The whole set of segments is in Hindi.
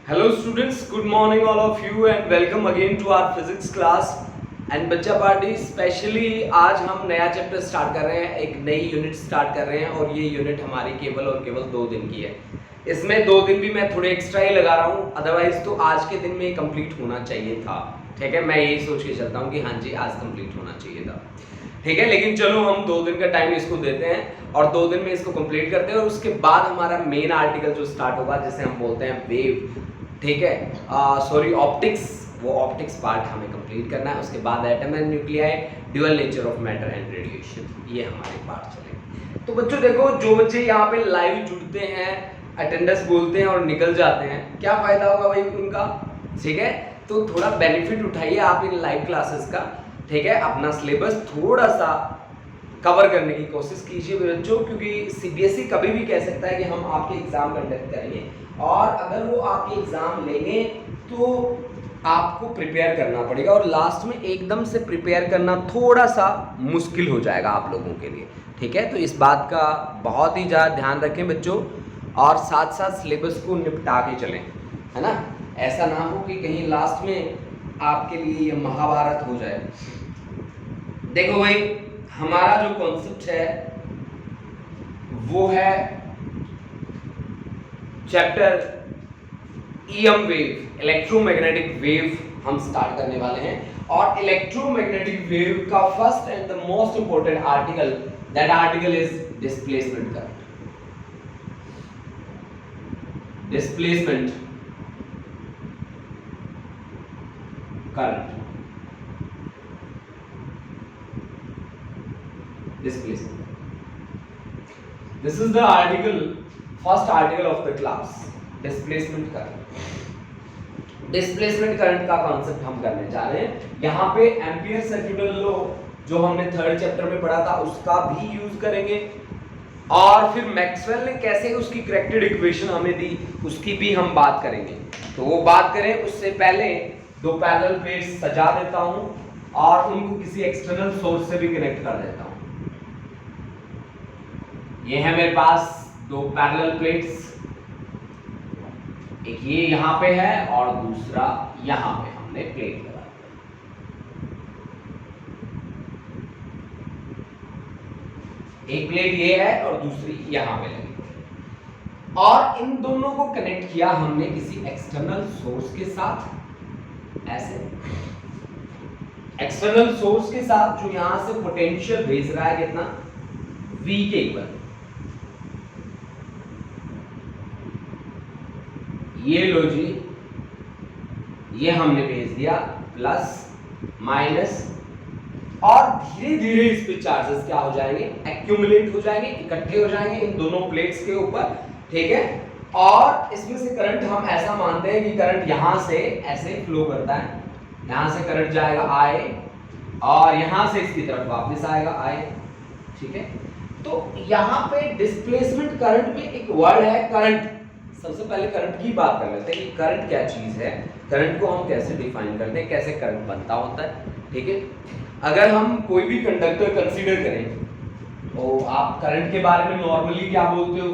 Hello students, good morning all of you and welcome again to our physics class and बच्चा पार्टी स्पेशली आज हम नया चैप्टर स्टार्ट कर रहे हैं, एक नई यूनिट स्टार्ट कर रहे हैं और ये यूनिट हमारी केवल और केवल 2 दिन की है। इसमें 2 दिन भी मैं थोड़े एक्स्ट्रा ही लगा रहा हूँ, अदरवाइज तो आज के दिन में कंप्लीट होना चाहिए था। ठीक है, मैं यही सोच के चलता हूँ कि हाँ जी आज कंप्लीट होना चाहिए था। ठीक है, लेकिन चलो हम 2 दिन का टाइम इसको देते हैं और 2 दिन में इसको कंप्लीट करते हैं और उसके बाद हमारा मेन आर्टिकल जो स्टार्ट होगा जिसे हम बोलते हैं वेव। ठीक है, सॉरी ऑप्टिक्स, वो ऑप्टिक्स पार्ट हमें कंप्लीट करना है। उसके बाद atom and nuclei, dual nature of matter and radiation, ये हमारे पार्ट चलेंगे। तो बच्चों देखो, जो बच्चे यहाँ पे लाइव जुड़ते हैं, अटेंडेंस बोलते हैं और निकल जाते हैं, क्या फायदा होगा भाई उनका। ठीक है, तो थोड़ा बेनिफिट उठाइए आप इन लाइव क्लासेस का। ठीक है, अपना सिलेबस थोड़ा सा कवर करने की कोशिश कीजिए बच्चों, क्योंकि सीबीएसई कभी भी कह सकता है कि हम आपके एग्जाम कंडक्ट करेंगे और अगर वो आपके एग्जाम लेंगे तो आपको प्रिपेयर करना पड़ेगा और लास्ट में एकदम से प्रिपेयर करना थोड़ा सा मुश्किल हो जाएगा आप लोगों के लिए। ठीक है, तो इस बात का बहुत ही ज़्यादा ध्यान रखें बच्चों और साथ साथ सिलेबस को निपटा के चलें, है ना। ऐसा ना हो कि कहीं लास्ट में आपके लिए ये महाभारत हो जाए। देखो भाई, हमारा जो कॉन्सेप्ट है वो है chapter EM wave, electromagnetic wave हम स्टार्ट करने वाले हैं और इलेक्ट्रोमैग्नेटिक वेव का first and the most important article, that article is displacement current. Displacement current, displacement. This is the article, first article of the class, displacement current. Displacement current का कॉन्सेप्ट हम करने जा रहे हैं। यहाँ पे एम्पियर सर्कुलर लॉ जो हमने थर्ड चैप्टर में पढ़ा था उसका भी यूज करेंगे और फिर मैक्सवेल ने कैसे उसकी करेक्टेड इक्वेशन हमें दी उसकी भी हम बात करेंगे। तो वो बात करें उससे पहले 2 पैरेलल प्लेट्स सजा देता हूँ और उनको किसी एक्सटर्नल सोर्स से भी कनेक्ट कर देता हूँ। ये है मेरे पास 2 पैरेलल प्लेट्स, एक ये यहां पे है और दूसरा यहां पे हमने प्लेट लगा दिया। एक प्लेट ये है और दूसरी यहां पे लगी और इन दोनों को कनेक्ट किया हमने किसी एक्सटर्नल सोर्स के साथ। ऐसे एक्सटर्नल सोर्स के साथ जो यहां से पोटेंशियल भेज रहा है कितना, V के इक्वल। ये लो जी, ये हमने भेज दिया प्लस माइनस और धीरे धीरे इस पे चार्जेस क्या हो जाएंगे, एक्यूमुलेट हो जाएंगे, इकट्ठे हो जाएंगे इन दोनों प्लेट्स के ऊपर। ठीक है, और इसमें से करंट हम ऐसा मानते हैं कि करंट यहां से ऐसे फ्लो करता है, यहां से करंट जाएगा I और यहां से इसकी तरफ वापस आएगा I। ठीक है, तो यहां पे डिस्प्लेसमेंट करंट में एक वर्ड है करंट। सबसे पहले करंट की बात कर लेते हैं कि करंट क्या चीज है, करंट को हम कैसे डिफाइन करते हैं, कैसे करंट बनता होता है। ठीक है, अगर हम कोई भी कंडक्टर कंसीडर करें तो आप करंट के बारे में नॉर्मली क्या बोलते हो,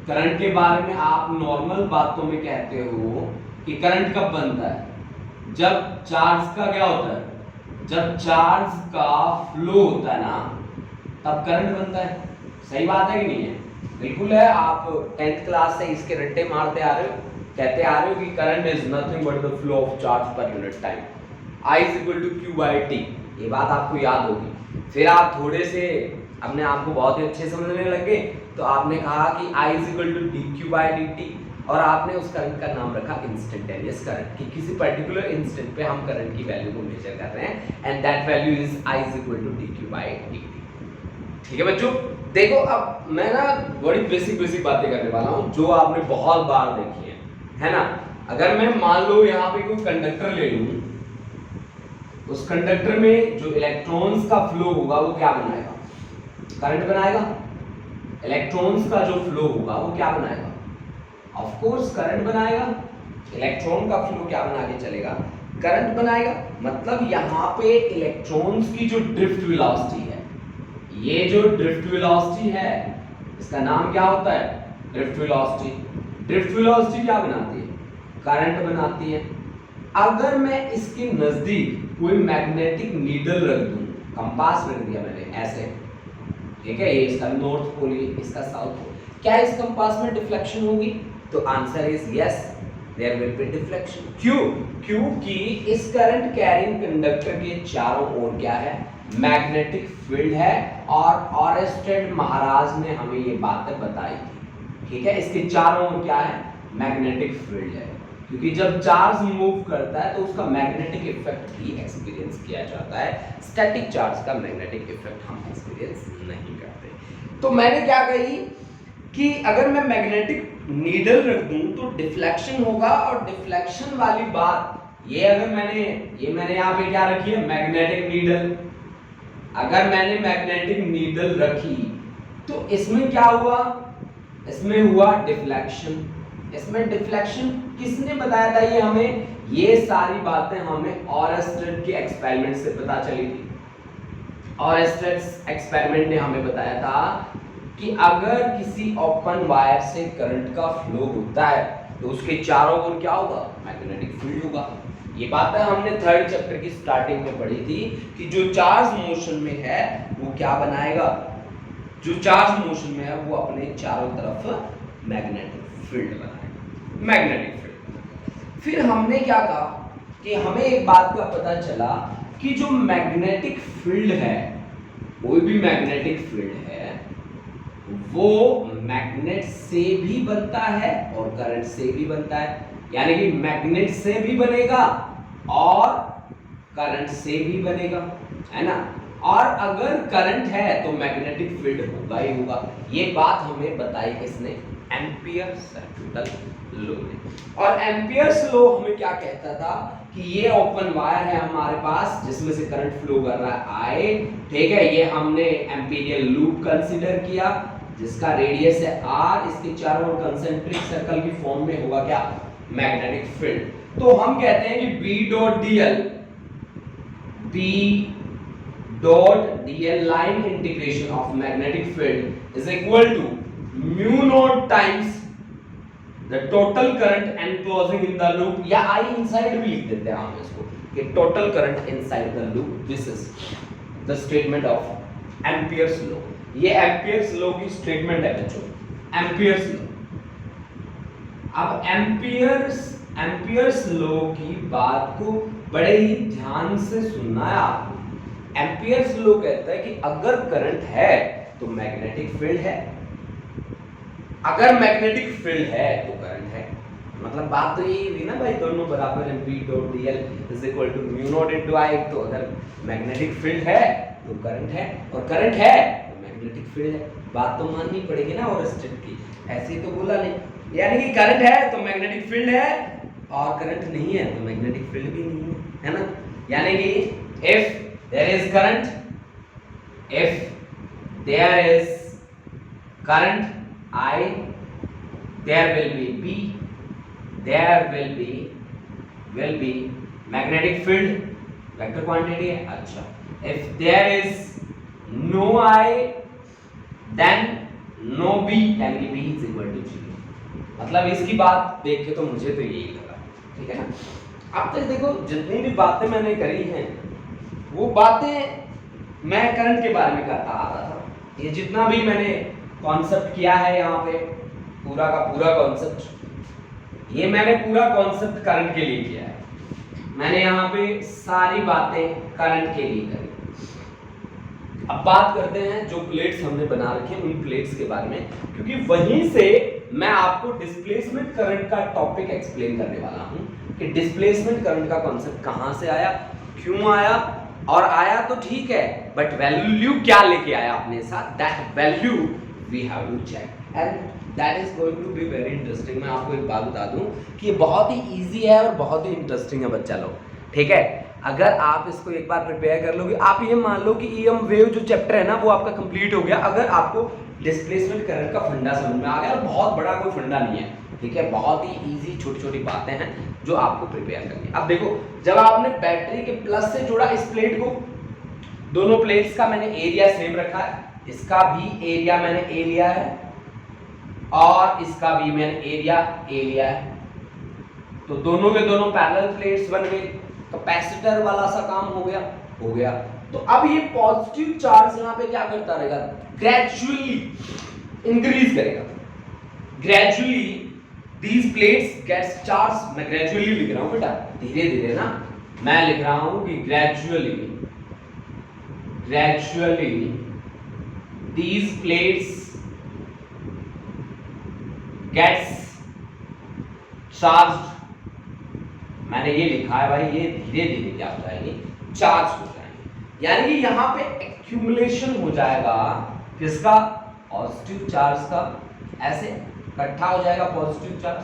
करंट के बारे में आप नॉर्मल बातों में कहते हो कि करंट कब बनता है, जब चार्ज का क्या होता है, जब चार्ज का फ्लो होता है ना तब करंट बनता है। सही बात है कि नहीं है? बिल्कुल है। आप 10th क्लास से इसके रट्टे मारते आ रहे हो, कहते आ रहे हो कि current is nothing but the flow of charge per unit time, I is equal to Q by T। ये बात आपको याद होगी। फिर आप थोड़े से अपने आप को बहुत ही अच्छे समझने लगे तो आपने कहा कि I is equal to dQ by dt और आपने उस करंट का नाम रखा इंस्टेंटेनियस करंट, कि किसी पर्टिकुलर इंस्टेंट पे हम करंट की वैल्यू को मेजर कर रहे हैं and that value is I is equal to dQ by dt। ठीक है बच्चों, देखो अब मैं ना बड़ी बेसिक बातें करने वाला हूं जो आपने बहुत बार देखी है ना। अगर मैं मान लो यहाँ पे कोई कंडक्टर ले लूं, उस कंडक्टर में जो इलेक्ट्रॉन्स का फ्लो होगा वो क्या बनाएगा, करंट बनाएगा। इलेक्ट्रॉन्स का जो फ्लो होगा वो क्या बनाएगा, ऑफ कोर्स करंट बनाएगा। इलेक्ट्रॉन का फ्लो क्या बना के चलेगा, करंट बनाएगा। मतलब यहाँ पे इलेक्ट्रॉन्स की जो ड्रिफ्ट वेलोसिटी है, ये जो ड्रिफ्ट वेलोसिटी है इसका नाम क्या होता है, ड्रिफ्ट वेलोसिटी। ड्रिफ्ट वेलोसिटी क्या बनाती है, करंट बनाती है। अगर मैं इसके नजदीक कोई मैग्नेटिक नीडल रख दूं, कंपास रख दिया मैंने ऐसे, ठीक है, ये इसका नॉर्थ पोल, ये इसका साउथ पोल, क्या इस कंपास में डिफ्लेक्शन होगी? तो answer is yes, there will be deflection. क्यों? क्योंकि इस करंट कैरिंग कंडक्टर के चारों ओर क्या है? मैग्नेटिक फील्ड है, और ऑरेस्टेड महाराज ने हमें ये बातें बताई थी, ठीक है। इसके चारों ओर क्या है? मैग्नेटिक फील्ड है, क्योंकि जब चार्ज मूव करता है तो उसका मैग्नेटिक इफेक्ट भी एक्सपीरियंस किया जाता है। स्टैटिक चार्ज का मैग्नेटिक इफेक्ट हम एक्सपीरियंस नहीं करते। तो मैंने क्या कही कि अगर मैं मैग्नेटिक नीडल रख दूं तो डिफ्लेक्शन होगा, और डिफ्लेक्शन वाली बात ये अगर मैंने यहाँ पे क्या रखी है? Magnetic needle. अगर मैंने मैग्नेटिक नीडल रखी तो इसमें क्या हुआ? इसमें हुआ डिफ्लेक्शन। इसमें डिफ्लेक्शन किसने बताया था ये हमें? ये सारी बातें हमें ऑरेस्टेड के एक्सपेरिमेंट से पता चली थी। ऑरेस्टेड एक्सपेरिमेंट ने हमें बताया था कि अगर किसी ओपन वायर से करंट का फ्लो होता है तो उसके चारों ओर क्या होगा? मैग्नेटिक फील्ड होगा। ये बातें हमने थर्ड चैप्टर की स्टार्टिंग में पढ़ी थी कि जो चार्ज मोशन में है वो क्या बनाएगा? जो चार्ज मोशन में है वो अपने चारों तरफ मैग्नेटिक फील्ड बनाएगा, मैग्नेटिक फील्ड। फिर हमने क्या कहा कि हमें एक बात का पता चला कि जो मैग्नेटिक फील्ड है, कोई भी मैग्नेटिक फील्ड है, वो मैग्नेट से भी बनता है और करंट से भी बनता है। यानी कि मैग्नेट से भी बनेगा और करंट से भी बनेगा, है ना। और अगर करंट है तो मैग्नेटिक फील्ड होगा ही होगा। ये बात हमें बताई किसने? एम्पियर सर्किटल लॉ ने। और एम्पियर्स लॉ हमें क्या कहता था कि ये ओपन वायर है हमारे पास जिसमें से करंट फ्लो कर रहा है आई, ठीक है। ये हमने एम्पीरियल लूप कंसीडर किया जिसका रेडियस है r, इसके चारों ओर कंसेंट्रिक सर्कल की फॉर्म में होगा क्या? Magnetic field. तो हम कहते हैं कि B.dl line integration of magnetic field is equal to mu naught times the total current enclosing in the loop, या I इनसाइड भी लिख देते हैं हम इसको कि total current inside the loop. This is the statement of Ampere's law. ये एम्पियर्स लॉ की स्टेटमेंट है बच्चों, एम्पियर्स लॉ। अब एम्पियर्स लॉ की बात को बड़े ही ध्यान से सुनना है आपको। एम्पियर्स लॉ कहता है कि अगर करंट है तो मैग्नेटिक फील्ड है, अगर मैग्नेटिक फील्ड है तो करंट है। मतलब बात तो यही हुई ना भाई, दोनों बराबर है। B.dl is equal to mu naught into I। तो अगर मैग्नेटिक फील्ड है तो करंट है, और करंट है तो मैग्नेटिक फील्ड है। बात तो माननी पड़ेगी ना ओरेस्टेड की, ऐसे ही तो बोला नहीं। यानी कि करंट है तो मैग्नेटिक फील्ड है, और करंट नहीं है तो मैग्नेटिक फील्ड भी नहीं है ना। यानी कि if there is current, if there is current I, there will be B, there will be magnetic field, vector quantity है। अच्छा, if there is no I then no B, यानी कि B is equal to 0। मतलब इसकी बात देख के तो मुझे तो यही लगा, ठीक है ना। अब तक देखो जितनी भी बातें मैंने करी हैं वो बातें मैं करंट के बारे में करता आ रहा था। ये जितना भी मैंने कॉन्सेप्ट किया है यहाँ पे, पूरा का पूरा कॉन्सेप्ट, ये मैंने पूरा कॉन्सेप्ट करंट के लिए किया है। मैंने यहाँ पे सारी बातें करंट के लिए करी। अब बात करते हैं जो प्लेट्स हमने बना रखे हैं उन प्लेट्स के बारे में, क्योंकि वहीं से मैं आपको डिस्प्लेसमेंट करंट का टॉपिक एक्सप्लेन करने वाला हूँ कि डिस्प्लेसमेंट करंट का कॉन्सेप्ट कहाँ से आया, क्यों आया, और आया तो ठीक है बट वैल्यू क्या लेके आया अपने साथ, that value we have to check and that is going to be very interesting. मैं आपको एक बात बता दूं कि ये बहुत ही इजी है और बहुत ही इंटरेस्टिंग है बच्चा लोग, ठीक है। अगर आप इसको एक बार प्रिपेयर कर लोगे, आप ये मान लो कि ईएम वेव जो चैप्टर है ना वो आपका कंप्लीट हो गया, अगर आपको डिस्प्लेसमेंट करंट का फंडा समझ में आ गया। और बहुत बड़ा कोई फंडा नहीं है, ठीक है, बहुत ही इजी छोटी छोटी बातें हैं जो आपको प्रिपेयर करनी है। अब देखो, जब आपने बैटरी के प्लस से जोड़ा इस प्लेट को, दोनों प्लेट्स का मैंने एरिया सेम रखा है, इसका भी एरिया मैंने ए लिया है और इसका भी मैंने एरिया ए लिया है, तो दोनों के दोनों पैरेलल प्लेट्स बन गए, कैपेसिटर वाला सा काम हो गया। तो अब ये पॉजिटिव चार्ज यहाँ पे क्या करता रहेगा, ग्रेजुअली इंक्रीज करेगा। Gradually these plates gets charge, मैं ग्रेजुअली लिख रहा हूं बेटा, धीरे धीरे ना, मैं लिख रहा हूं कि gradually these plates gets charge. मैंने ये लिखा है भाई, ये धीरे धीरे क्या हो जाएंगे, चार्ज हो जाएंगे। यानी कि यहां पे एक्यूमुलेशन हो जाएगा किसका, पॉजिटिव चार्ज का, ऐसे इकट्ठा हो जाएगा पॉजिटिव चार्ज,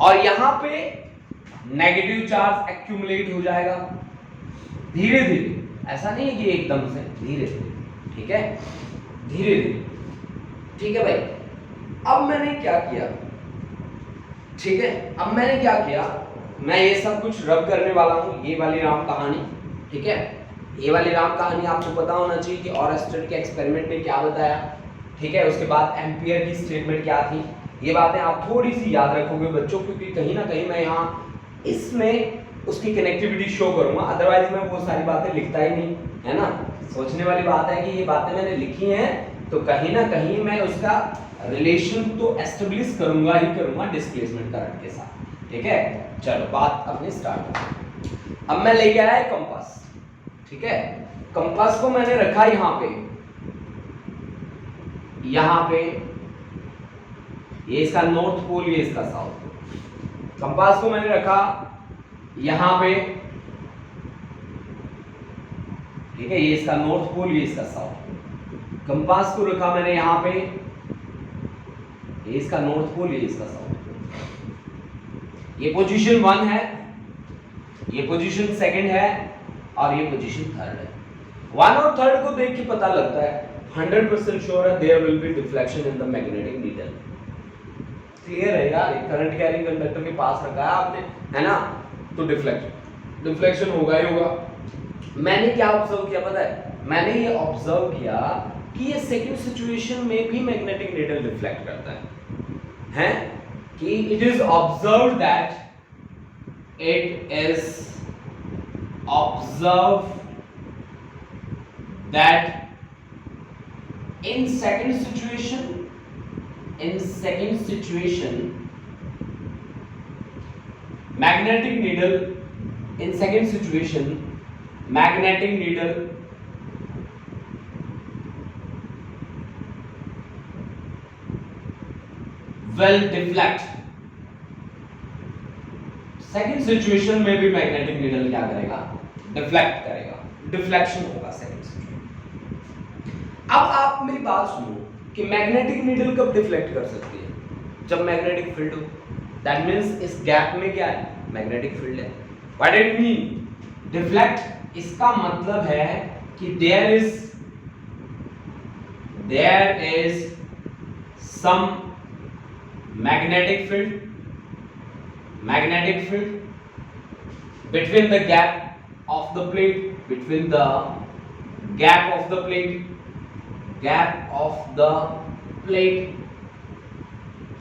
और यहां पे नेगेटिव चार्ज एक्यूमुलेट हो जाएगा धीरे धीरे। ऐसा नहीं है कि एकदम से, धीरे धीरे, ठीक है, धीरे धीरे, ठीक है भाई। अब मैंने क्या किया, ठीक है, अब मैंने क्या किया, मैं ये सब कुछ रब करने वाला हूं, ये वाली राम कहानी, ठीक है, ये वाली राम कहानी आपको पता होना चाहिए कि ऑरेस्टर के एक्सपेरिमेंट में क्या बताया, ठीक है, उसके बाद एम्पियर की स्टेटमेंट क्या थी, ये बातें आप थोड़ी सी याद रखोगे बच्चों, क्योंकि कहीं ना कहीं मैं यहाँ इसमें उसकी कनेक्टिविटी शो करूंगा, अदरवाइज मैं वो सारी बातें लिखता ही नहीं, है ना। सोचने वाली बात है कि ये बातें मैंने लिखी हैं तो कहीं ना कहीं मैं उसका रिलेशन तो एस्टेब्लिश करूंगा ही करूंगा डिस्प्लेसमेंट करंट के साथ, ठीक है। चलो बात अपनी स्टार्ट। अब मैं लेके आया कंपास, ठीक है, कंपास को मैंने रखा यहां पे, ये इसका नॉर्थ पोल, ये इसका साउथ। कंपास को मैंने रखा यहां पे, ठीक है, ये इसका नॉर्थ पोल, ये इसका साउथ। कंपास को रखा मैंने यहां पे, ये इसका नॉर्थ पोल, ये इसका साउथ। ये पोजीशन 1 है, ये पोजीशन 2 है, और ये पोजीशन 3 है। 1 और 3 को देख के पता लगता है 100% श्योर है there will be deflection in the magnetic needle. Clear है यार, करंट कैरिंग कंडक्टर के पास रखा है आपने, है ना, तो डिफ्लेक्शन होगा ही होगा। मैंने क्या ऑब्जर्व किया पता है, मैंने ये ऑब्जर्व किया कि ये सेकंड सिचुएशन में भी मैग्नेटिक नीडल रिफ्लेक्ट करता है कि it is observed that in second situation magnetic needle will deflect। Second situation में भी मैग्नेटिक नीडल क्या करेगा, डिफ्लेक्ट करेगा, डिफ्लेक्शन होगा सेकंड सिचुएशन। अब आप मेरी बात सुनो कि मैग्नेटिक नीडल कब डिफ्लेक्ट कर सकती है, जब मैग्नेटिक फील्ड हो। दैट मींस इस गैप में क्या है, मैग्नेटिक फील्ड है। व्हाट इट मीन डिफ्लेक्ट, इसका मतलब है कि there is some magnetic field between the gap of the plate,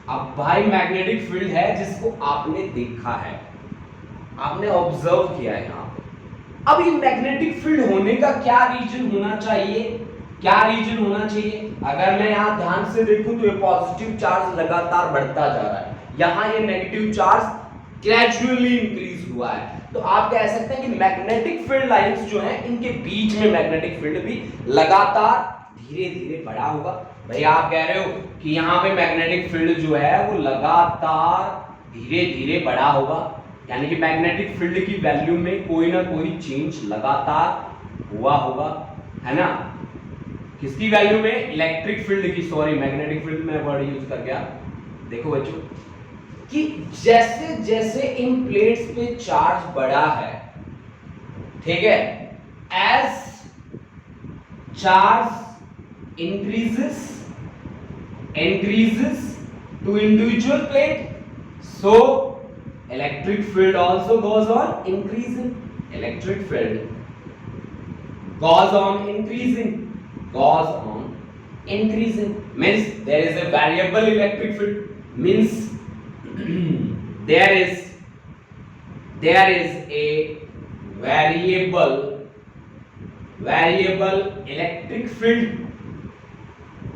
अब भाई मैग्नेटिक फील्ड है जिसको आपने देखा है, आपने ऑब्जर्व किया है यहाँ पे। अब ये मैग्नेटिक फील्ड होने का क्या रीजन होना चाहिए, अगर मैं यहाँ ध्यान से देखूं तो ये पॉजिटिव चार्ज लगातार बढ़ता जा रहा है, यहाँ ये नेगेटिव चार्ज ग्रेजुअली इंक्रीज हुआ है। तो आप कह सकते हैं कि मैग्नेटिक फील्ड लाइंस जो हैं इनके बीच में मैग्नेटिक फील्ड भी लगातार धीरे धीरे बढ़ा होगा। भाई आप कह रहे हो कि यहाँ पे मैग्नेटिक फील्ड जो है वो लगातार धीरे धीरे बढ़ा होगा, यानी कि मैग्नेटिक फील्ड की वैल्यू में कोई ना कोई चेंज लगातार हुआ होगा, है ना। किसकी वैल्यू में, इलेक्ट्रिक फील्ड की, सॉरी मैग्नेटिक फील्ड में वर्ड यूज कर गया। देखो बच्चों कि जैसे जैसे इन प्लेट्स पे चार्ज बढ़ा है, ठीक है, as charge increases to individual plate, so electric field also goes on increasing, means there is a variable electric field, means there is there is a variable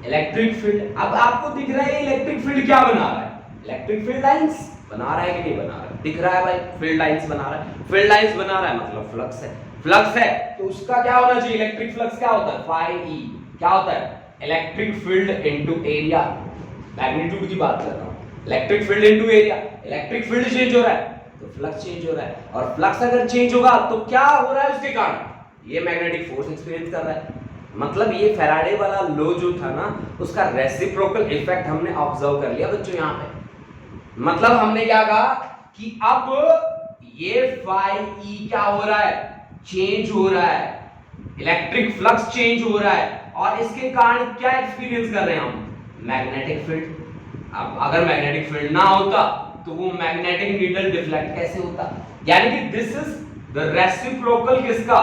electric field. अब आपको दिख रहा है इलेक्ट्रिक फील्ड क्या बना रहा है, इलेक्ट्रिक फील्ड लाइंस बना रहा है कि नहीं बना रहा है, दिख रहा है भाई, फील्ड लाइंस बना रहा है, फील्ड लाइंस बना रहा है मतलब फ्लक्स है, फ्लक्स है तो उसका क्या होना चाहिए, इलेक्ट्रिक फ्लक्स क्या होता है, फाई ई, क्या होता है, electric field into area, magnitude की बात कर रहा हूं, electric field into area, electric field change हो रहा है तो फ्लक्स चेंज हो रहा है, और फ्लक्स अगर चेंज होगा तो क्या हो रहा है उसके कारण, ये मैग्नेटिक फोर्स एक्सपीरियंस कर रहा है। मतलब ये फैराडे वाला लॉ जो था ना उसका रेसिप्रोकल इफेक्ट हमने ऑब्जर्व कर लिया बच्चों यहाँ पे। मतलब हमने क्या कहा कि अब ये फाई ई क्या हो रहा है, चेंज हो रहा है, इलेक्ट्रिक फ्लक्स चेंज हो रहा है और इसके कारण क्या एक्सपीरियंस कर रहे हैं हम, मैग्नेटिक फील्ड। अब अगर मैग्नेटिक फील्ड ना होता तो वो मैग्नेटिक नीडल डिफ्लेक्ट कैसे होता, यानी कि दिस इज द रेसिप्रोकल किसका,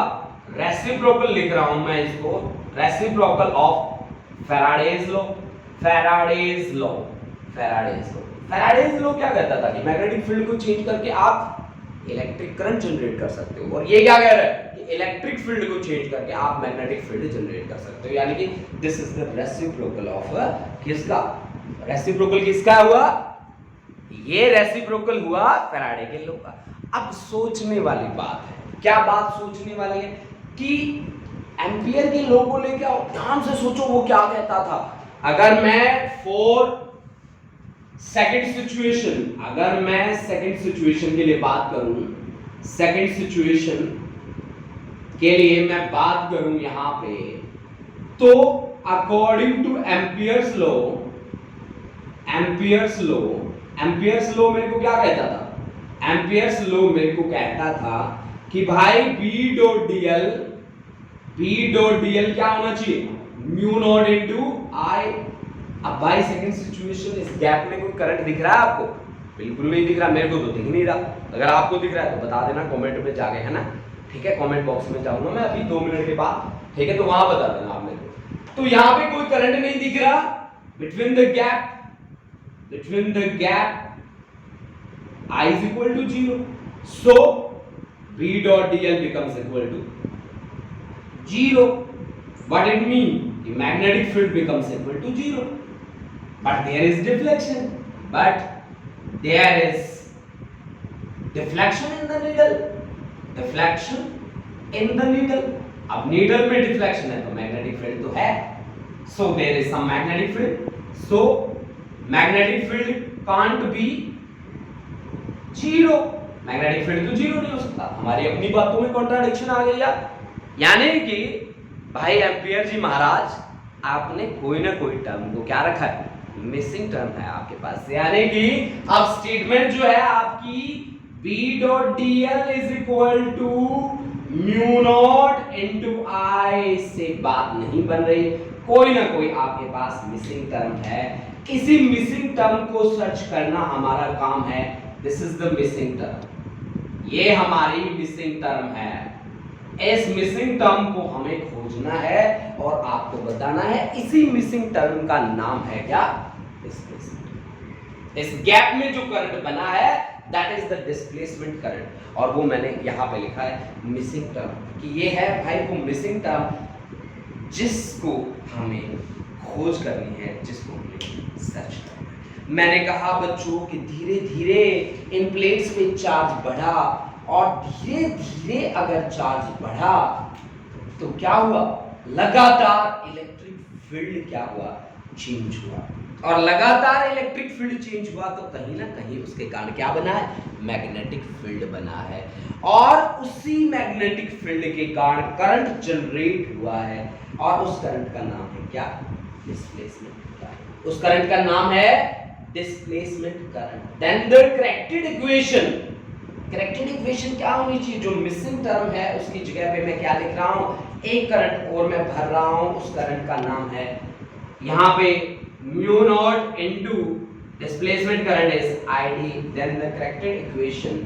रेसिप्रोकल लिख रहा हूं मैं इसको, reciprocal of Faraday's law. Faraday's law क्या कहता था कि मैग्नेटिक फील्ड को चेंज करके आप इलेक्ट्रिक करंट जनरेट कर सकते हो, और ये क्या कह रहा है कि इलेक्ट्रिक फील्ड को चेंज करके आप मैग्नेटिक फील्ड जनरेट कर सकते हो, यानी कि this is the reciprocal of किसका, रेसिप्रोकल किसका हुआ, ये रेसिप्रोकल हुआ फैराडे के लॉ का। अब सोचने वाली बात है, क्या बात सोचने वाली है कि एम्पियर के लॉ को लेके आओ, ध्यान से सोचो वो क्या कहता था। अगर मैं सेकंड सिचुएशन के लिए बात करूं, सेकंड सिचुएशन के लिए मैं बात करूं यहां पे, तो अकॉर्डिंग टू एम्पियर्स लॉ मेरे को क्या कहता था, एम्पियर्स लॉ मेरे को कहता था कि भाई B डॉट dl क्या होना चाहिए, म्यू नॉट इनटू I। अब भाई सेकंड सिचुएशन, इस गैप में कोई करंट दिख रहा है आपको, बिल्कुल नहीं दिख रहा, मेरे को तो दिख नहीं रहा, अगर आपको दिख रहा है तो बता देना कमेंट में जाके, है ना, ठीक है, कमेंट बॉक्स में जाऊंगा मैं अभी 2 मिनट के बाद, ठीक है, तो वहां बता देना आप मेरे को। तो यहां पे कोई करंट नहीं दिख रहा between the gap I is equal to 0, so B dot dl becomes equal to 0. What it mean? The magnetic field becomes equal to 0. But there is deflection. In the needle. अब needle में deflection है तो magnetic field तो है. So there is some magnetic field. So magnetic field can't be 0. Magnetic field तो 0 नहीं हो सकता, हमारी अपनी बातों में कॉन्ट्राडिक्शन आ गई यार। यानी कि भाई एम्पियर जी महाराज, आपने कोई ना कोई टर्म को क्या रखा है, मिसिंग टर्म है आपके पास, यानी कि अब स्टेटमेंट जो है आपकी B dot dl is equal to mu naught into I से बात नहीं बन रही, कोई ना कोई आपके पास मिसिंग टर्म है, इसी मिसिंग टर्म को सर्च करना हमारा काम है। This is the missing term, ये हमारी मिसिंग टर्म है, इस मिसिंग टर्म को हमें खोजना है और आपको बताना है, इसी मिसिंग टर्म का नाम है क्या, डिस्प्लेसमेंट। इस गैप में जो करंट बना है that is the displacement current, और वो मैंने यहां पे लिखा है मिसिंग टर्म, कि ये है भाई वो मिसिंग टर्म जिसको हमें खोज करनी है, जिसको हमें सर्च करना है। मैंने कहा बच्चों कि धीरे धीरे इन प्लेट्स पे चार्ज बढ़ा, और धीरे धीरे अगर चार्ज बढ़ा तो क्या हुआ, लगातार इलेक्ट्रिक फील्ड क्या हुआ, चेंज हुआ, और लगातार इलेक्ट्रिक फील्ड चेंज हुआ तो कहीं ना कहीं उसके कारण क्या बना है, मैग्नेटिक फील्ड बना है, और उसी मैग्नेटिक फील्ड के कारण करंट जनरेट हुआ है, और उस करंट का नाम है क्या, डिस्प्लेसमेंट। उस करंट का नाम है displacement current. Then the corrected equation क्या होनी चाहिए, जो मिसिंग टर्म है उसकी जगह पे मैं क्या लिख रहा हूं, एक करंट और मैं भर रहा हूं, उस करंट का नाम है यहां पे mu naught into displacement current is ID। Then the corrected equation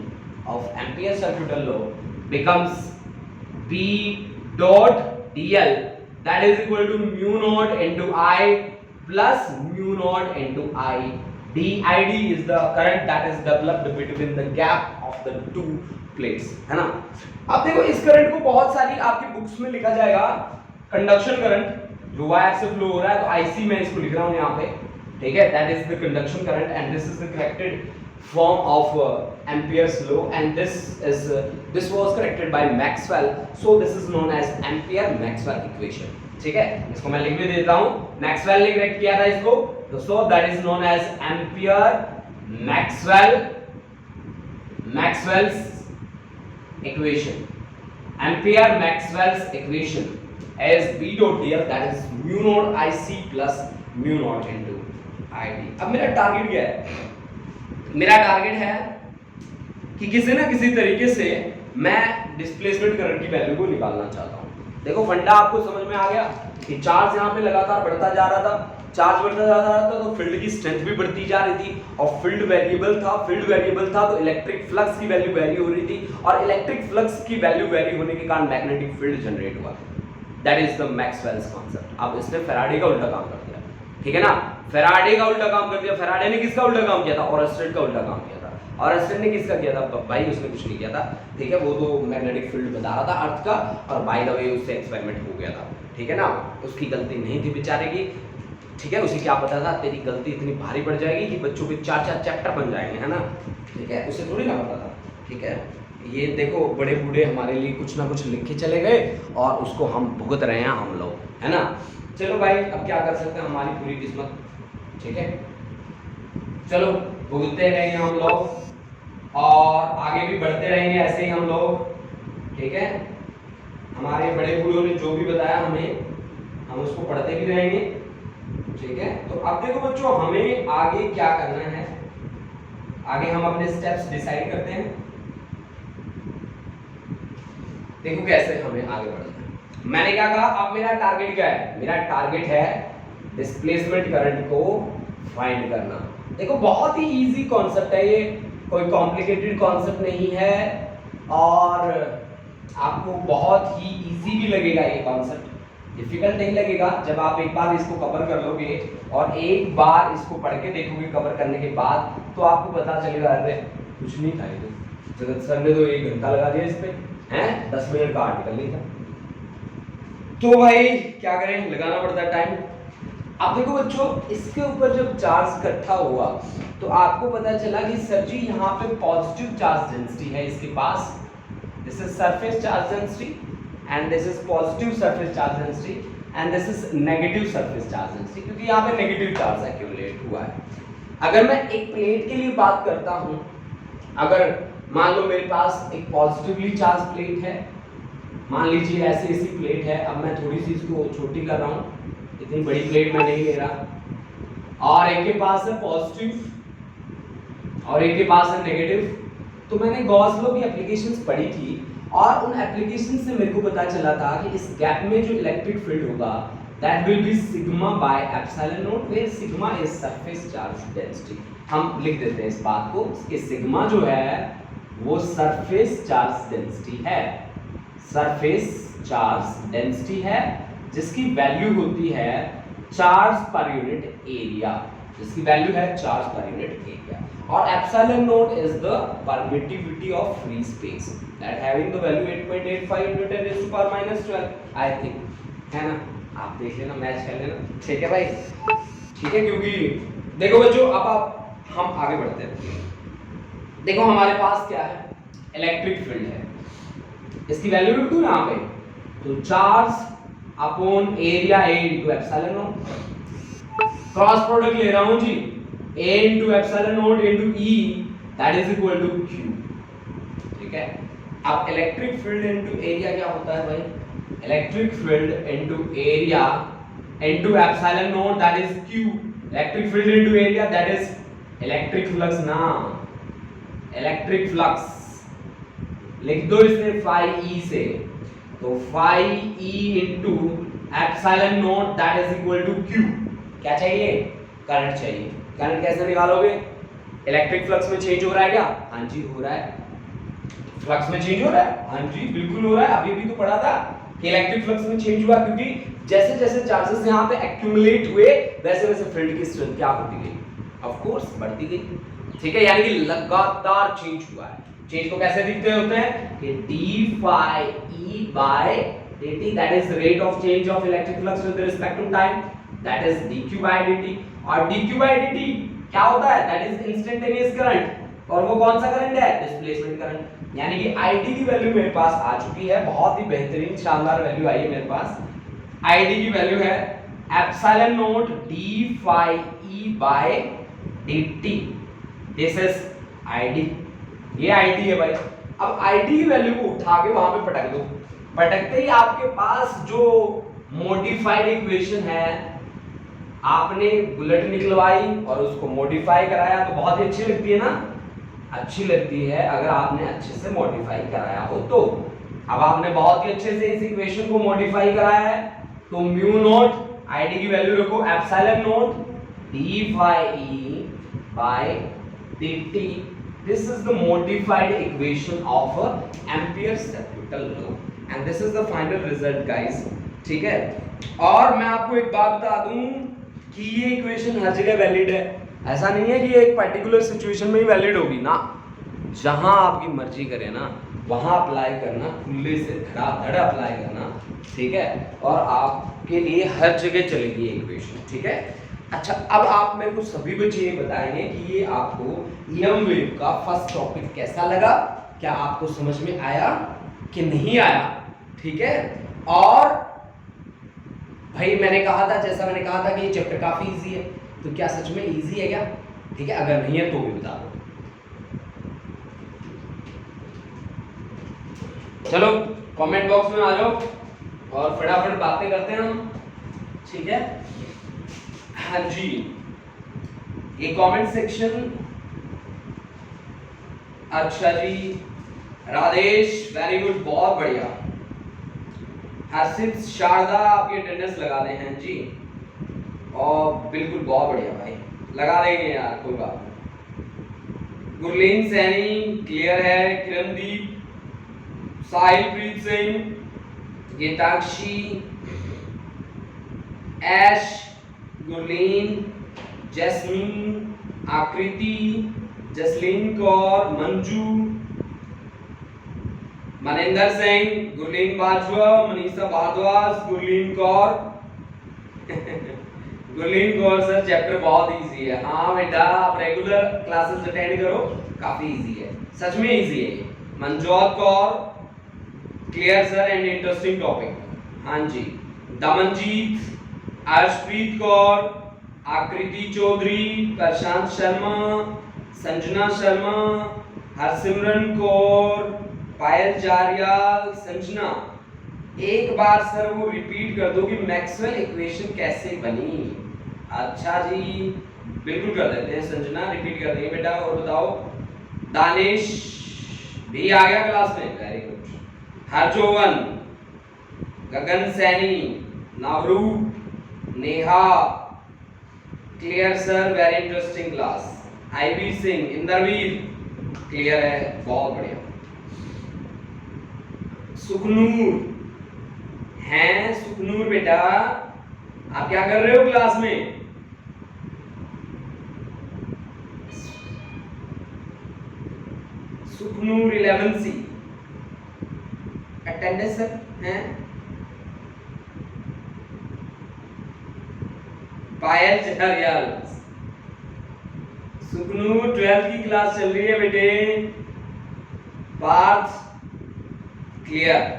of Ampere circuital law becomes B dot dl that is equal to mu naught into I plus mu naught into I. dId is the current that is developed between the gap of the two plates, है ना। अब देखो इस करंट को बहुत सारी आपकी बुक्स में लिखा जाएगा कंडक्शन करंट, जो वायर से फ्लो हो रहा है, तो आईसी मैं इसको लिख रहा हूं यहाँ पे, ठीक है, that is the conduction current and this is the corrected form of Ampere's law and this was corrected by Maxwell, so this is known as Ampere-Maxwell equation, ठीक है। इसको मैं लिख भी देता हूं, मैक्सवेल ने करेक्ट किया था इसको, so that is known as Ampere-Maxwell's equation. Ampere-Maxwell's equation as B dot dl, that is mu naught IC plus mu naught into ID। अब मेरा टारगेट क्या है? मेरा टारगेट है कि किसी ना किसी तरीके से मैं डिस्प्लेसमेंट करंट की वैल्यू को निकालना चाहता हूं। देखो फंडा आपको समझ में आ गया कि चार्ज यहां पे लगातार बढ़ता जा रहा था, चार्ज बढ़ता जा रहा था तो फील्ड की स्ट्रेंथ भी बढ़ती जा रही थी और फील्ड वेरिएबल था तो इलेक्ट्रिक फ्लक्स की वैल्यू वेरी हो रही थी और इलेक्ट्रिक फ्लक्स की वैल्यू वेरी होने के कारण मैग्नेटिक फील्ड जनरेट हुआ। That is the Maxwell's concept. अब इसने फैराडे का उल्टा काम कर दिया, ठीक है ना, फैराडे का उल्टा काम कर दिया। फैराडे ने किसका उल्टा काम किया था? ऑरस्टेड का उल्टा काम किया था। ऑरस्टेड ने किसका किया था? भाई उसने कुछ नहीं किया था, ठीक है, वो तो मैग्नेटिक फील्ड बता रहा था अर्थ का और बाय द वे उससे एक्सपेरिमेंट हो गया था, ठीक है ना, उसकी गलती नहीं थी बेचारे की, ठीक है। उसे क्या पता था तेरी गलती इतनी भारी पड़ जाएगी कि बच्चों के 4-4 चैप्टर बन जाएंगे, है ना, ठीक है, उसे थोड़ी ना पता था, ठीक है। ये देखो बड़े बूढ़े हमारे लिए कुछ ना कुछ लिख के चले गए और उसको हम भुगत रहे हैं हम लोग, है ना। चलो भाई अब क्या कर सकते हैं, हमारी पूरी किस्मत, ठीक है, चलो भुगतते रहेंगे हम लोग और आगे भी बढ़ते रहेंगे ऐसे ही हम लोग, ठीक है। हमारे बड़े बूढ़ों ने जो भी बताया हमें, हम उसको पढ़ते भी रहेंगे, ठीक है। तो अब देखो बच्चों हमें आगे क्या करना है, आगे हम अपने स्टेप्स डिसाइड करते हैं। देखो कैसे हमें आगे बढ़ना है। मैंने क्या कहा, अब मेरा टारगेट क्या है? मेरा टारगेट है डिस्प्लेसमेंट करंट को फाइंड करना। देखो बहुत ही इजी कॉन्सेप्ट है ये, कोई कॉम्प्लिकेटेड कॉन्सेप्ट नहीं है और आपको बहुत ही इजी भी लगेगा ये कॉन्सेप्ट, डिफिकल्ट नहीं लगेगा। जब आप एक बार इसको कवर कर लोगे और एक बार इसको पढ़ के देखोगे कवर करने के बाद, तो आपको पता चलेगा अरे कुछ नहीं था ये, जगत सर ने तो 1 घंटा लगा दिया इस पे, हैं 10 मिनट का आर्टिकल नहीं था। तो भाई क्या करें, लगाना पड़ता है टाइम। अब देखो बच्चों इसके ऊपर जब चार्ज इकट्ठा हुआ तो आपको पता चला कि सर जी यहाँ पे पॉजिटिव चार्ज डेंसिटी है इसके पास, this is surface charge density and this is positive surface charge density and this is negative surface charge density, क्योंकि यहाँ पे नेगेटिव चार्ज एक्यूमुलेट हुआ है। अगर मैं एक प्लेट के लिए बात करता हूँ, अगर मान लो मेरे पास एक पॉजिटिवली चार्ज प्लेट है, मान लीजिए ऐसी प्लेट है, अब मैं थोड़ी सी इसको छोटी कर रहा हूँ, इतनी बड़ी प्लेट मैं नहीं ले रहा, और एक के पास है पॉजिटिव और एक के पास है नेगेटिव। तो मैंने गॉस लॉ की एप्लीकेशंस पढ़ी थी और उन एप्लीकेशन से मेरे को पता चला था कि इस गैप में जो इलेक्ट्रिक फील्ड होगा that will be sigma by epsilon naught, where sigma is surface charge density. हम लिख देते हैं इस बात को कि सिग्मा जो है वो सरफेस चार्ज डेंसिटी है, सरफेस चार्ज डेंसिटी है जिसकी वैल्यू होती है चार्ज पर यूनिट एरिया, जिसकी वैल्यू है चार्ज पर यूनिट एरिया, और epsilon not is the permittivity of free space that having the value 8.85 into 10 raised to power minus 12 I think, है ना, आप देख लेना, मैच कर लेना, ठीक है भाई, ठीक है। क्योंकि देखो बच्चों अब हम आगे बढ़ते हैं। देखो हमारे पास क्या है, इलेक्ट्रिक फील्ड है, इसकी वैल्यू लिख दूं यहाँ पे, तो charge upon area A into epsilon not, cross product ले रहा हूं जी, A into epsilon not into E that is equal to Q, ठीक है। अब इलेक्ट्रिक फील्ड इनटू एरिया क्या होता है भाई, electric field into area into epsilon naught that is Q, electric field into area that is electric flux ना, इलेक्ट्रिक फ्लक्स लिख दो इसे phi E से, तो phi E into epsilon naught that is equal to Q। क्या चाहिए, करंट चाहिए। करंट कैसे निकालोगे, इलेक्ट्रिक फ्लक्स में चेंज हो रहा है क्या, हाँ जी हो रहा है, फ्लक्स में चेंज हो रहा है, हाँ जी बिल्कुल हो रहा है। अभी भी तो पढ़ा था कि इलेक्ट्रिक फ्लक्स में चेंज हुआ क्योंकि जैसे जैसे चार्जेस यहाँ पे एक्यूमुलेट हुए वैसे वैसे फील्ड की स्ट्रेंथ क्या होती गई, ऑफ कोर्स बढ़ती गई, ठीक है, यानी कि लगातार चेंज हुआ है, चेंज को कैसे दिखते होते हैं कि d phi E by dt, that is rate of change of electric flux with respect to time, that is dq by dt। और dq by dt क्या होता है, that is instantaneous current, और वो कौन सा करंट है, डिस्प्लेसमेंट करंट। यानी कि id की वैल्यू मेरे पास आ चुकी है, बहुत ही बेहतरीन शानदार वैल्यू आई है मेरे पास। id की वैल्यू है epsilon not d phi e by dt, this is id, ये id है भाई। अब id की वैल्यू को उठा के वहां पे पटक दो, पटकते ही आपके पास जो मॉडिफाइड इक्वेशन है, आपने बुलेट निकलवाई और उसको मॉडिफाई कराया, तो बहुत ही अच्छी लगती है ना, अच्छी लगती है अगर आपने अच्छे से मॉडिफाई कराया हो तो। अब आपने बहुत ही अच्छे से इस इक्वेशन को मॉडिफाई कराया है, तो म्यू नॉट id की वैल्यू रखो epsilon not d phi e by dt, this is the modified equation of Ampere's capital law and this is the final result guys, ठीक है। और मैं आपको एक बात बता दूं कि ये इक्वेशन हर जगह वैलिड है, ऐसा नहीं है कि एक पर्टिकुलर सिचुएशन में ही वैलिड होगी ना, जहां आपकी मर्जी करे ना वहां अप्लाई करना, खुले से धड़ाधड़ अप्लाई करना, ठीक है, और आपके लिए हर जगह चलेगी ये इक्वेशन, ठीक है। अच्छा, अब आप मेरे को सभी बच्चे ये बताएंगे कि ये आपको ईएम वेव का फर्स्ट टॉपिक कैसा लगा, क्या आपको समझ में आया कि नहीं आया, ठीक है। और भाई मैंने कहा था, जैसा मैंने कहा था कि ये चैप्टर काफी इजी है, तो क्या सच में इजी है क्या, ठीक है, अगर नहीं है तो भी बता दो। चलो कमेंट बॉक्स में आ जाओ और फटाफट बातें करते हैं हम, ठीक है। हाँ जी, ये कमेंट सेक्शन, अच्छा जी, राधेश वेरी गुड, बहुत बढ़िया। हर्षित शारदा आपकी अटेंडेंस लगा दे हैं जी, और बिल्कुल बहुत बढ़िया भाई, लगा देंगे यार, कोई बात नहीं। गुरलीन सैनी क्लियर है, किरणदीप, साहिलप्रीत सिंह, गीताक्षी, ऐश, गुरलीन, जैस्मीन, आकृति, जसलीन कौर, मंजू, मनिंदर सिंह, गुरलीन बाजवा, मनीषा भारद्वाज, गुरलीन कौर गुरलीन कौर सर चैप्टर बहुत इजी है। हाँ बेटा, आप रेगुलर क्लासेस अटेंड करो, काफी इजी है, सच में इजी है। Manjot Kaur clear sir and interesting topic. हाँ जी, दमनजीत, अर्शप्रीत कौर, आकृति चौधरी, प्रशांत शर्मा, संजना शर्मा, हरसिमरन कौर, पायल जारियाल, संजना, एक बार सर वो रिपीट कर दो कि मैक्सवेल इक्वेशन कैसे बनी। अच्छा जी, बिल्कुल कर देते हैं संजना, रिपीट कर देंगे बेटा। और बताओ, दानिश भी आ गया क्लास में, very good. Harjovan, Gagan Saini, Navroop, Neha, clear sir, very interesting class. IB Singh, Indraveer clear है, बहुत बढ़िया। सुखनूर हैं, सुखनूर बेटा आप क्या कर रहे हो क्लास में? सुखनूर 11C अटेंडेंस सर हैं। पायल चहरियाल, सुखनूर 12th की क्लास चल रही है बेटे। पार्थ क्लियर।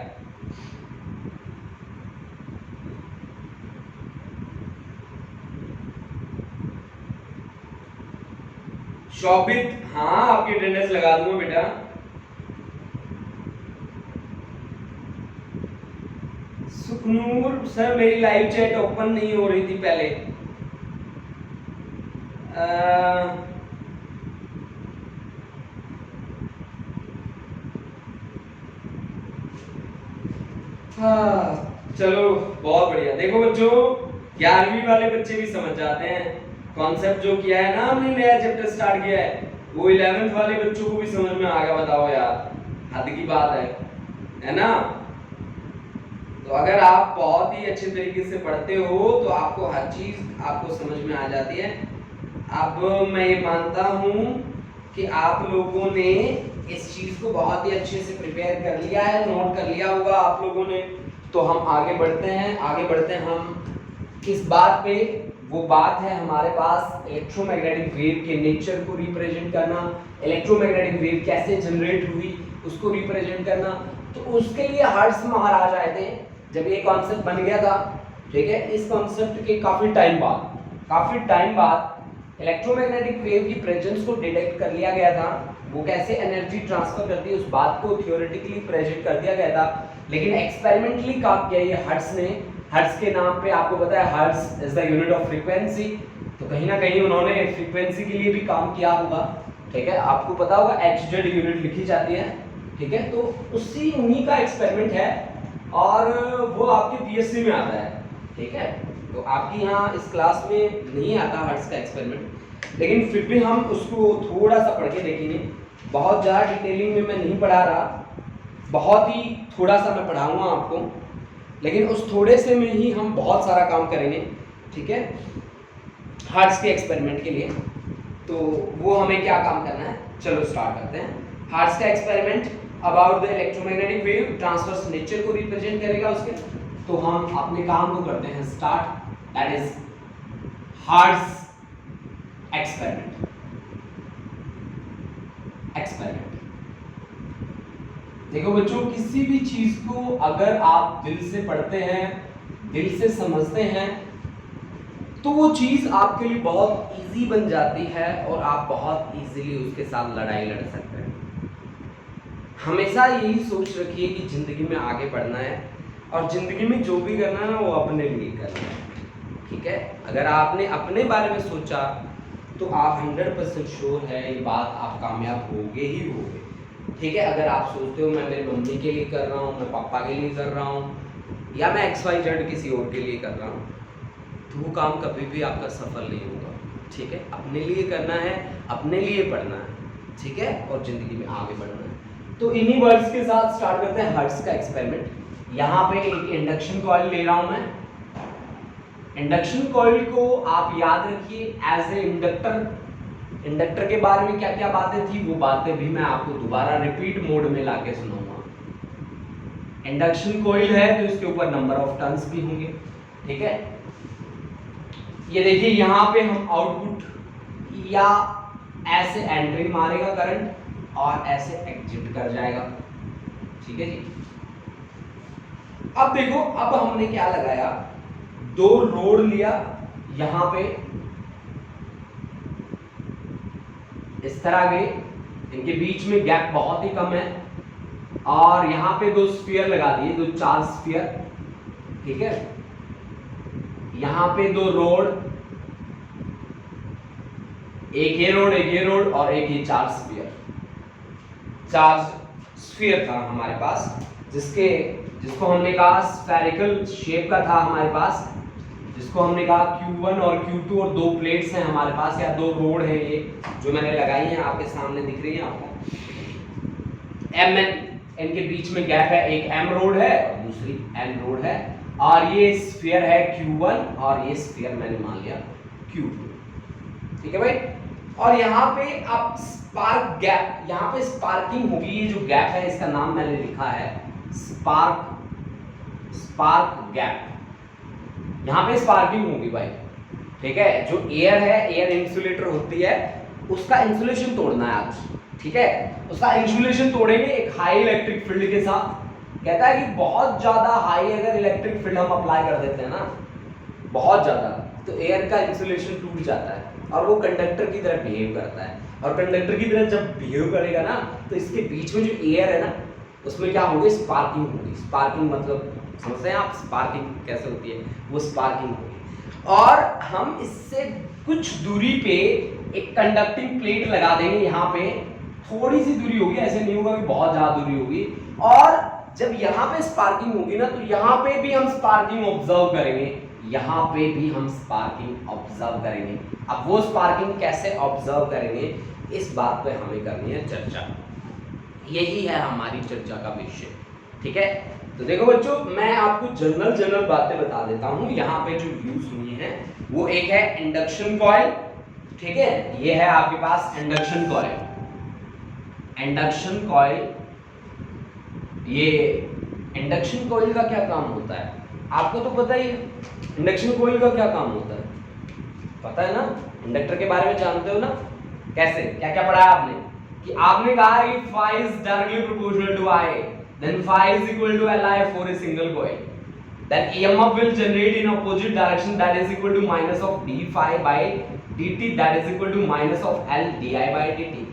शोभित, हाँ आपकी अटेंडेंस लगा दूंगा बेटा। सुखनूर सर मेरी लाइव चैट ओपन नहीं हो रही थी पहले। चलो बहुत बढ़िया। देखो बच्चों, 11वीं वाले बच्चे भी समझ जाते हैं कॉन्सेप्ट जो किया है ना हमने, नया चैप्टर स्टार्ट किया है, वो 11th वाले बच्चों को भी समझ में आ गया। बताओ यार, हद की बात है ना। तो अगर आप बहुत ही अच्छे तरीके से पढ़ते हो तो आपको हर चीज आपको समझ में आ जाती है। अब मैं ये मानता हूं कि आप लोगों ने इस चीज को बहुत ही अच्छे से प्रिपेयर कर लिया है, नोट कर लिया होगा आप लोगों ने। तो हम आगे बढ़ते हैं हम किस बात पे, वो बात है हमारे पास इलेक्ट्रोमैग्नेटिक वेव के नेचर को रिप्रेजेंट करना, इलेक्ट्रोमैग्नेटिक वेव कैसे जनरेट हुई उसको रिप्रेजेंट करना। तो उसके लिए हर्ट्ज महाराज आए थे जब ये कॉन्सेप्ट बन गया था, ठीक है। इस कॉन्सेप्ट के काफी टाइम बाद इलेक्ट्रोमैग्नेटिक वेव की प्रेजेंस को डिटेक्ट कर लिया गया था, वो कैसे एनर्जी ट्रांसफर करती है उस बात को थियोरेटिकली प्रेजेंट कर दिया गया था। लेकिन एक्सपेरिमेंटली काम किया ये हर्ट्ज ने, हर्ट्ज के नाम पे आपको पता है hertz is the unit of frequency, तो कहीं ना कहीं उन्होंने फ्रीक्वेंसी के लिए भी काम किया होगा, ठीक है। आपको पता होगा hz यूनिट लिखी जाती है, ठीक है। तो उन्हीं का एक्सपेरिमेंट है और वो आपके पीएससी में आता है, ठीक है। तो आपकी यहाँ इस क्लास में नहीं आता हर्ट्ज का एक्सपेरिमेंट, लेकिन फिर भी हम उसको थोड़ा सा पढ़ के देखेंगे। बहुत ज़्यादा डिटेलिंग में मैं नहीं पढ़ा रहा, बहुत ही थोड़ा सा मैं पढ़ाऊंगा आपको, लेकिन उस थोड़े से में ही हम बहुत सारा काम करेंगे, ठीक है, हर्ट्ज के एक्सपेरिमेंट के लिए। तो वो हमें क्या काम करना है, चलो स्टार्ट करते हैं। हर्ट्ज का experiment about the electromagnetic wave transverse nature को रिप्रेजेंट करेगा उसके। तो हम अपने काम को करते हैं start, that is hertz experiment. देखो बच्चों, किसी भी चीज को अगर आप दिल से पढ़ते हैं, दिल से समझते हैं, तो वो चीज आपके लिए बहुत इजी बन जाती है और आप बहुत इजीली उसके साथ लड़ाई लड़ सकते हैं। हमेशा यही सोच रखिए कि जिंदगी में आगे बढ़ना है और जिंदगी में जो भी करना है वो अपने लिए करना है, ठीक है। अगर आपने अपने बारे में सोचा तो आप 100% श्योर है ये बात आप कामयाब होगे ही होगे, ठीक है। अगर आप सोचते हो मैं मेरी मम्मी के लिए कर रहा हूँ, मैं पापा के लिए कर रहा हूँ, या मैं XYZ किसी और के लिए कर रहा हूँ, तो वो काम कभी भी आपका सफल नहीं होगा, ठीक है। अपने लिए करना है, अपने लिए पढ़ना है, ठीक है, और जिंदगी में आगे बढ़ना है। तो इन्हीं वर्ड्स के साथ स्टार्ट करते हैं हर्ट्ज का एक्सपेरिमेंट। यहाँ पे एक इंडक्शन कॉइल ले रहा हूँ मैं। इंडक्शन कॉइल को आप याद रखिए एज ए इंडक्टर। इंडक्टर के बारे में क्या क्या बातें थी वो बातें भी मैं आपको दोबारा रिपीट मोड में लाके सुनाऊंगा। इंडक्शन कॉइल है तो इसके ऊपर नंबर ऑफ टर्न्स भी होंगे, ठीक है। ये देखिए यहाँ पे हम आउटपुट या ऐसे एंट्री मारेगा करंट और ऐसे एग्जिट कर जाएगा, ठीक है जी। अब देखो, अब हमने क्या लगाया, दो रोड लिया, यहां पे इस तरह के, इनके बीच में गैप बहुत ही कम है, और यहां पे दो स्फीयर लगा दिए, दो चार्ज स्फीयर, ठीक है। यहां पे दो रोड, एक ये रोड और एक ये चार्ज स्फीयर था हमारे पास, जिसको हमने कहा स्फेरिकल शेप का था हमारे पास, जिसको हमने कहा Q1 और Q2, और दो प्लेट्स हैं हमारे पास या दो रोड है ये जो मैंने लगाई हैं, आपके सामने दिख रही है आपको। MN, इनके बीच में गैप है, एक M रोड है और दूसरी N रोड है, और ये स्फीयर है Q1 और ये स्फीयर मैंने मान लिया Q2, ठीक है भाई। और यहाँ पे आप स्पार्क गैप, यहाँ पे स्पार्किंग होगी, ये जो गैप है इसका नाम मैंने लिखा है स्पार्क गैप, यहाँ पे स्पार्किंग होगी भाई, ठीक है। जो एयर है, एयर इंसुलेटर होती है, उसका इंसुलेशन तोड़ना है आज, ठीक है। उसका इंसुलेशन तोड़ेंगे एक हाई इलेक्ट्रिक फील्ड के साथ। कहता है कि बहुत ज्यादा हाई अगर इलेक्ट्रिक फील्ड हम अप्लाई कर देते हैं ना, बहुत ज्यादा, तो एयर का इंसुलेशन टूट जाता है और वो कंडक्टर की तरह बिहेव करता है, और कंडक्टर की तरह जब बिहेव करेगा ना, तो इसके बीच में जो एयर है ना, उसमें क्या होगी, स्पार्किंग होगी। स्पार्किंग मतलब समझते हैं आप स्पार्किंग कैसे होती है, वो स्पार्किंग होगी। और हम इससे कुछ दूरी पे एक कंडक्टिंग प्लेट लगा देंगे, यहाँ पे थोड़ी सी दूरी होगी, ऐसे नहीं होगा कि बहुत ज्यादा दूरी होगी, और जब यहाँ पे स्पार्किंग होगी ना, तो यहाँ पे भी हम स्पार्किंग ऑब्जर्व करेंगे, यहाँ पे भी हम स्पार्किंग ऑब्जर्व करेंगे। अब वो स्पार्किंग कैसे ऑब्जर्व करेंगे, इस बात पे हमें करनी है चर्चा। यही है हमारी चर्चा का विषय, ठीक है। तो देखो बच्चों, मैं आपको जनरल बातें बता देता हूं। यहाँ पे जो यूज हुई है वो एक है इंडक्शन कॉइल, ठीक है। ये है आपके पास इंडक्शन कॉइल, इंडक्शन कॉइल, ये इंडक्शन कॉइल का क्या काम होता है आपको तो पता ही है। इंडक्शन कॉइल का क्या काम होता है पता है ना, इंडक्टर के बारे में जानते हो ना, कैसे क्या क्या पढ़ा है आपने कि आपने कहा कि phi is directly proportional to I, then phi is equal to Li for a single coil, then EMF will generate in opposite direction that is equal to minus of d phi by dt that is equal to minus of L di by dt,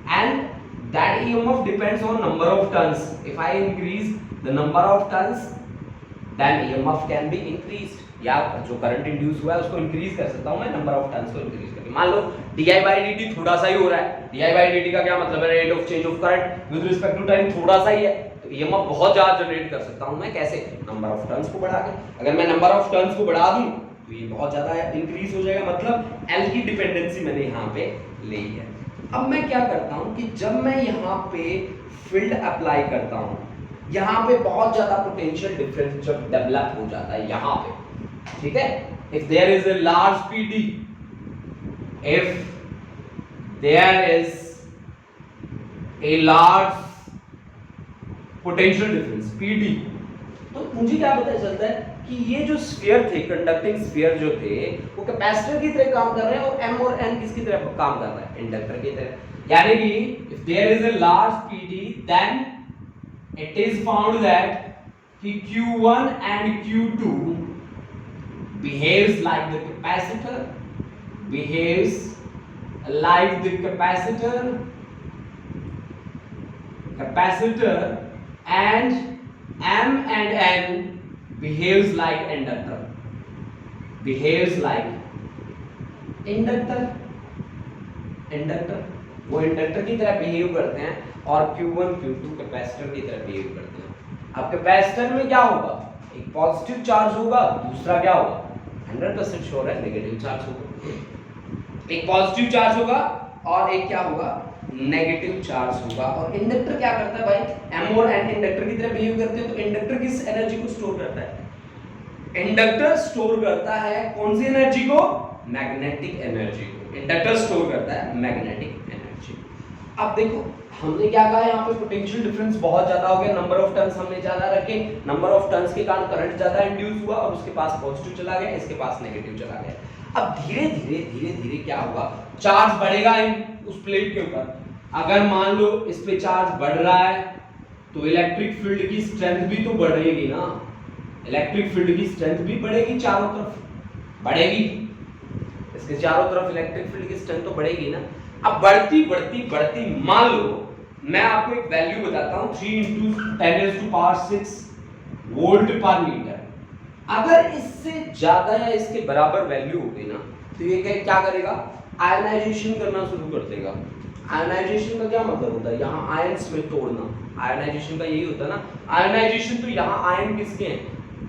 and that EMF depends on number of turns. If I increase the number of turns then EMF can be increased, या जो करंट इंड्यूस हुआ है उसको इंक्रीज कर सकता हूं मैं नंबर ऑफ टर्न्स को इंक्रीज करके। मान लो di by dt थोड़ा सा ही हो रहा है, di by dt का क्या मतलब है, rate of change of current with respect to time थोड़ा सा ही है, तो EMF बहुत ज्यादा जनरेट कर सकता हूं मैं कैसे, नंबर ऑफ टर्न्स को बढ़ा के। अगर मैं नंबर ऑफ टर्न्स को बढ़ा दूं तो ये बहुत ज्यादा इंक्रीज हो जाएगा, मतलब L की डिपेंडेंसी मैंने यहाँ पे ली है। अब मैं क्या करता हूँ कि जब मैं यहाँ पे फील्ड अप्लाई करता हूँ, यहाँ पे बहुत ज्यादा पोटेंशियल डिफरेंस जब डेवलप हो जाता है यहाँ पे, ठीक है। If there is a large PD, if there is a large potential difference PD, तो मुझे क्या पता चलता है कि ये जो स्फीयर थे, कंडक्टिंग स्फीयर जो थे, वो कैपेसिटर की तरह काम कर रहे हैं और M और N किसकी तरह काम कर रहा है, इंडक्टर की तरह। यानी कि if there is a large PD then it is found that Q1 and Q2 behaves like the capacitor, behaves like the capacitor and M and N behaves like inductor, behaves like inductor, वो इंडक्टर की तरह बिहेव करते हैं और Q1 Q2 कैपेसिटर की तरह बिहेव करते हैं। अब कैपेसिटर में क्या होगा, एक पॉजिटिव चार्ज होगा, दूसरा क्या होगा, 100% श्योर है नेगेटिव चार्ज होगा। एक पॉजिटिव चार्ज होगा और एक क्या होगा, नेगेटिव चार्ज होगा। और इंडक्टर क्या करता है भाई, M और N इंडक्टर की तरह बिहेव करते हैं, तो इंडक्टर किस एनर्जी को स्टोर करता है, इंडक्टर स्टोर करता है कौन सी एनर्जी को, मैग्नेटिक एनर्जी को। इंडक्टर स्टोर करता है मैग्नेटिक एनर्जी। अब देखो हमने क्या कहा, यहाँ पे पोटेंशियल डिफरेंस बहुत ज्यादा हो गया, नंबर ऑफ टर्न्स हमने ज्यादा रखे, नंबर ऑफ टर्न्स के कारण करंट ज्यादा इंड्यूस हुआ और उसके पास पॉजिटिव चला गया, इसके पास नेगेटिव चला गया। अब धीरे धीरे क्या होगा, चार्ज बढ़ेगा उस प्लेट के ऊपर। अगर मान लो इस पे चार्ज बढ़ रहा है तो इलेक्ट्रिक फील्ड की स्ट्रेंथ भी तो बढ़ेगी ना, इलेक्ट्रिक फील्ड की स्ट्रेंथ भी बढ़ेगी, चारों तरफ बढ़ेगी, इसके चारों तरफ इलेक्ट्रिक फील्ड की स्ट्रेंथ तो बढ़ेगी ना। अब बढ़ती मान लो मैं आपको एक वैल्यू बताता हूं, 3 × 10⁶ वोल्ट पर मीटर। अगर इससे ज्यादा या इसके बराबर वैल्यू हो गई ना तो ये क्या करेगा, आयनाइजेशन करना शुरू कर देगा। आयनाइजेशन का क्या मतलब होता है, यहाँ आयंस में तोड़ना, आयनाइजेशन का यही होता है ना। आयनाइजेशन तो यहाँ आयन किसके हैं,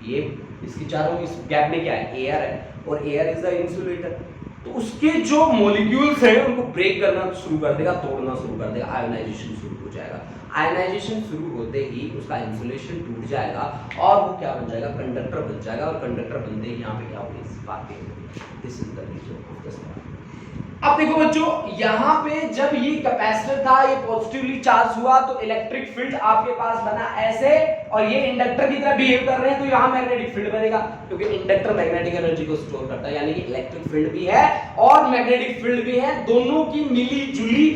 ये इसके चारों इस गैप में क्या है, एयर है, और एयर इज द इंसुलेटर। तो उसके जो मॉलिक्यूल्स हैं उनको ब्रेक करना शुरू कर देगा, तोड़ना शुरू कर देगा, आयनाइजेशन शुरू हो जाएगा। आयनाइजेशन शुरू होते ही उसका इंसुलेशन टूट जाएगा और वो क्या बन जाएगा, कंडक्टर बन जाएगा, और कंडक्टर बनते ही यहाँ पे क्या होगी, sparking. This is the reason of the spark. अब देखो बच्चों, यहाँ पे जब ये कैपेसिटर था, ये पॉजिटिवली चार्ज हुआ तो इलेक्ट्रिक फील्ड आपके पास बना ऐसे, और ये इंडक्टर की तरह बिहेव कर रहे हैं तो यहाँ मैग्नेटिक फील्ड बनेगा, क्योंकि इंडक्टर मैग्नेटिक एनर्जी को स्टोर करता है। यानी कि इलेक्ट्रिक फील्ड भी है और मैग्नेटिक फील्ड भी है, दोनों की मिली जुली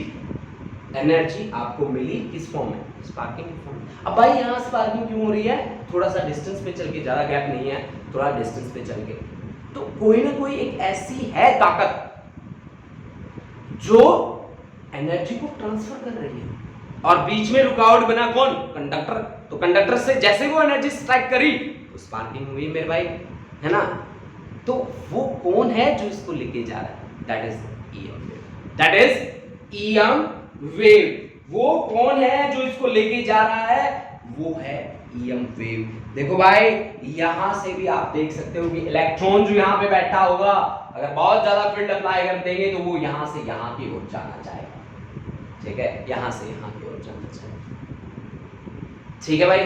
एनर्जी आपको मिली किस फॉर्म में, स्पार्किंग की फॉर्म में। अब भाई यहाँ स्पार्किंग क्यों हो रही है, थोड़ा सा डिस्टेंस पे चल के, ज्यादा गैप नहीं है, थोड़ा डिस्टेंस पे चल के, तो कोई ना कोई एक ऐसी है ताकत जो एनर्जी को ट्रांसफर कर रही है, और बीच में रुकावट बना कौन, कंडक्टर। तो कंडक्टर से जैसे वो एनर्जी स्ट्राइक करी तो स्पार्किंग हुई मेरे भाई, है ना। तो वो कौन है जो इसको लेके जा रहा है, that is EM wave, that is EM wave. वो कौन है जो इसको लेके जा रहा है, वो है ईएम वेव। देखो भाई यहां से भी आप देख सकते हो कि इलेक्ट्रॉन जो यहां पे बैठा होगा, अगर बहुत ज्यादा फील्ड अप्लाई कर देंगे तो वो यहां से यहां की ओर जाना चाहेगा, ठीक है, यहां से यहां की ओर जाना चाहेगा, ठीक है भाई,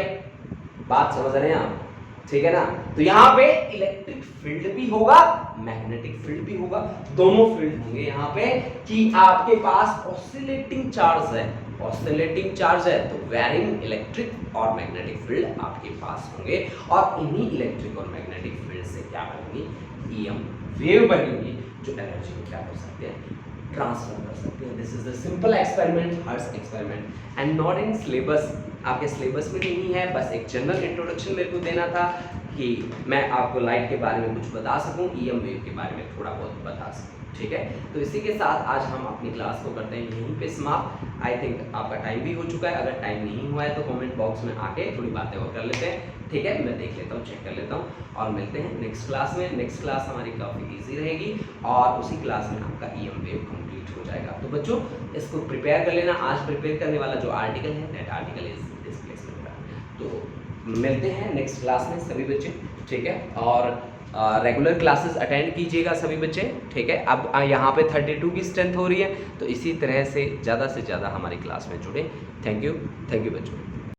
बात समझ रहे हैं आप, ठीक है ना। तो यहां पे इलेक्ट्रिक फील्ड भी होगा, मैग्नेटिक फील्ड भी होगा, दोनों फील्ड होंगे यहाँ पे, कि आपके पास ऑसिलेटिंग चार्ज है, ऑसिलेटिंग चार्ज है तो वैरिंग इलेक्ट्रिक और मैग्नेटिक फील्ड आपके पास होंगे, और इन्हीं इलेक्ट्रिक और मैग्नेटिक फील्ड से क्या बनेंगी, ईएम वेव बनेंगी, जो एनर्जी को क्या कर सकते हैं, ट्रांसफर कर सकते हैं। This is the simple experiment, hertz experiment, and not in syllabus, आपके सिलेबस में नहीं है, बस एक जनरल इंट्रोडक्शन मेरे को देना था कि मैं आपको लाइट के बारे में कुछ बता सकूं, ईएम वेव के बारे में थोड़ा बहुत बता सकूं, ठीक है। तो इसी के साथ आज हम अपनी क्लास को करते हैं यहीं पे समाप्त। आई थिंक आपका टाइम भी हो चुका है, अगर टाइम नहीं हुआ है तो कमेंट बॉक्स में आके थोड़ी बातें और कर लेते हैं, ठीक है। मैं देख लेता हूँ, चेक कर लेता हूँ, और मिलते हैं नेक्स्ट क्लास में। नेक्स्ट क्लास हमारी काफ़ी ईजी रहेगी और उसी क्लास में आपका ईएम वेव कंप्लीट हो जाएगा। तो बच्चों इसको प्रिपेयर कर लेना, आज प्रिपेयर करने वाला जो आर्टिकल है दैट आर्टिकल इज डिस्प्लेसमेंट का। तो मिलते हैं नेक्स्ट क्लास में सभी बच्चे, ठीक है। और रेगुलर क्लासेस अटेंड कीजिएगा सभी बच्चे, ठीक है। अब यहाँ पे 32 की स्ट्रेंथ हो रही है, तो इसी तरह से ज़्यादा हमारी क्लास में जुड़े। थैंक यू बच्चों।